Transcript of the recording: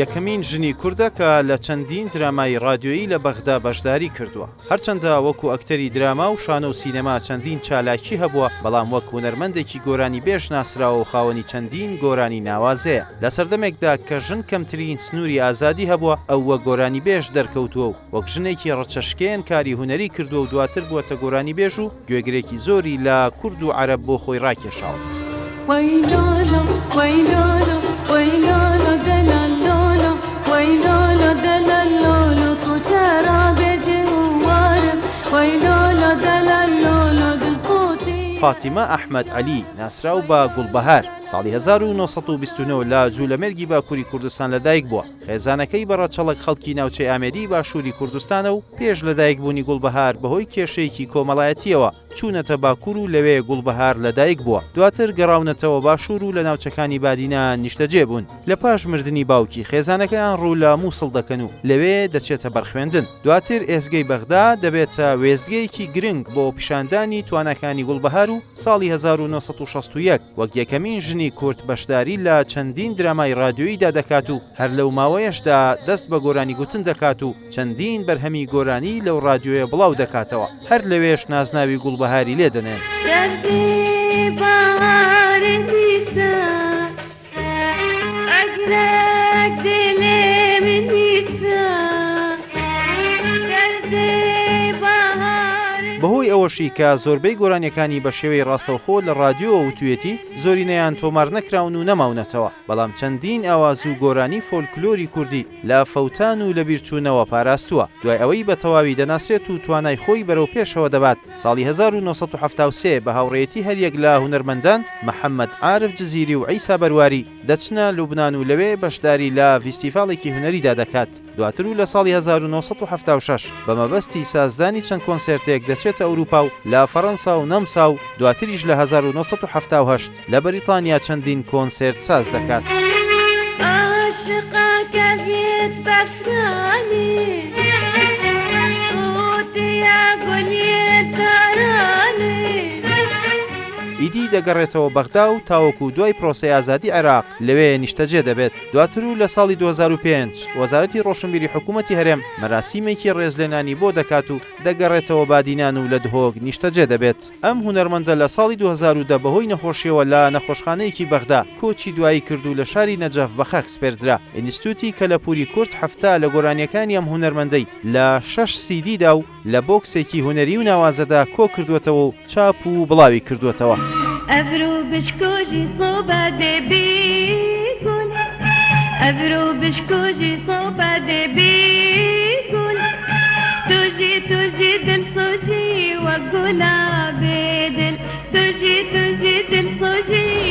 یەکەمین ژنی کوردە کە لە چەندین درامای رادیۆیی لە بەغدا بەشداری کردووە. هەرچەندە وەکو ئەکتەری دراما و شانە و سینەما چەندین چالاکی هەبووە، بەڵام وەک هونەرمەندێکی گۆرانی بێژ ناسراوە و خاوەنی چەندین گۆرانی ناوازەیە. لە سەردەمێکدا کە ژن کەمترین سنووری ئازادی هەبووە، ئەو وە گۆرانی بێژ دەرکەوتووە و وەک ژنێکی ڕەچەشکێن کاری هونەری کردووە و دواتر بووەتە گۆرانی بێژ و گوێگرێکی زۆری لە کورد و عەرەب بۆ خۆی ڕاکێشاوە. ويلالا ويلالا ويلالا دلالالا ويلالا دلالالا تو چرا بجوارم ويلالا دلالالا بصوتي فاتیمە ئەحمەد عەلی ناسراو بە گوڵبەهار ساڵی 1929 لە جوولەمێرگی باکووری کوردستان لەدایک بووە. خێزانەکەی بەڕەچەڵک خەڵکی ناوچەی ئامێری باشووری کوردستانە و پێش لەدایک بوونی گوڵبەهار بەهۆی کێشەیەکی کۆمەڵایەتیەوە چوونەتە باکوور و لەوێ گوڵبەهار لەدایک بووە. دواتر گەڕاونەتەوە باشوور و لە ناوچەکانی بادینە نیشتەجێ بوون. لە پاش مردنی باوکی خێزانەکەیان ڕوو لە مووسڵ دەکەن و لەوێ دەچێتە بەرخوێندن. دواتر ئێزگەی بەغدا دەبێتە وێستگەیەکی گرنگ بۆ پیشاندانی توانەکانی گوڵبەهار و ساڵی 1961 وەک یەکەمین ژنی کورد بەشداری لە چەندین درامای رادیۆییدا دەکات و هەر لەو ماوەیەشدا دەست بە گۆرانی گوتن دەکات و چەندین بەرهەمی گۆرانی لەو رادیۆیە بڵاو دەکاتەوە. هەر لەوێش نازناوی گوڵبەهاری لێ دەنێن. بەهۆی ئەوەشی کە زۆربەی گۆرانیەکانی بە شێوەی ڕاستەوخۆ لە رادیۆ و توێتی زۆرینەیان تۆمار نەکراون و نەماونەتەوە، بەڵام چەندین ئاواز و گۆرانی فۆلکلۆری کوردی لە فەوتان و لە بیرچوونەوە پاراستووە. دوای ئەوەی بە تەواوی دەناسرێت و توانای خۆی بەرەو پێشەوە دەبات، ساڵی 1973 بە هاوڕێیەتی هەریەک لە هونەرمەندان محەممەد عارف جزیری و عیسا بەرواری دەچنە لوبنان و لەوێ بەشداری لە فیستیڤاڵێکی هونەریدا دەکات. دواتر و لە ساڵی 1976 بە مەبەستی سازدانی چەند کۆنسێرتێک دەچێتە ئەوروپا و لە فەڕەنسا و نەمسا و دواتریش لە 1978 لە بەریتانیا چەندین کۆنسێرت ساز دەکات. ئیدی دەگەڕێتەوە بەغدا و تاوەکو دوای پرۆسەی ئازادی عێراق لەوێ نیشتەجێ دەبێت. دواتر و لە ساڵی 2005 وەزارەتی ڕۆشنبیری حکوومەتی هەرێم مەراسیمێکی ڕێزلێنانی بۆ دەکات و دەگەڕێتەوە بادینان و لە دهۆک نیشتەجێ دەبێت. ئەم هونەرمەندە لە ساڵی 2010 بەهۆی نەخۆشیەوە لە نەخۆشخانەیەکی بەغدا کۆچی دوایی کرد و لە شاری نەجەف بە خاک سپێردرا. ئینستیتوتی کەلەپوری کورد هەفتە لە گۆرانیەکانی ئەم هونەرمەندەی لە 6 سیدیدا و لە بۆکسێکی هونەری و ناوازەدا کۆ کردوێتەوە و چاپ و بڵاوی کردوێتەوە. أبرو بشكوجي صوبة بيقول أبرو بشكوجي صوبة بيقول تجي دل صوجي وقولا بدل تجي دل صوجي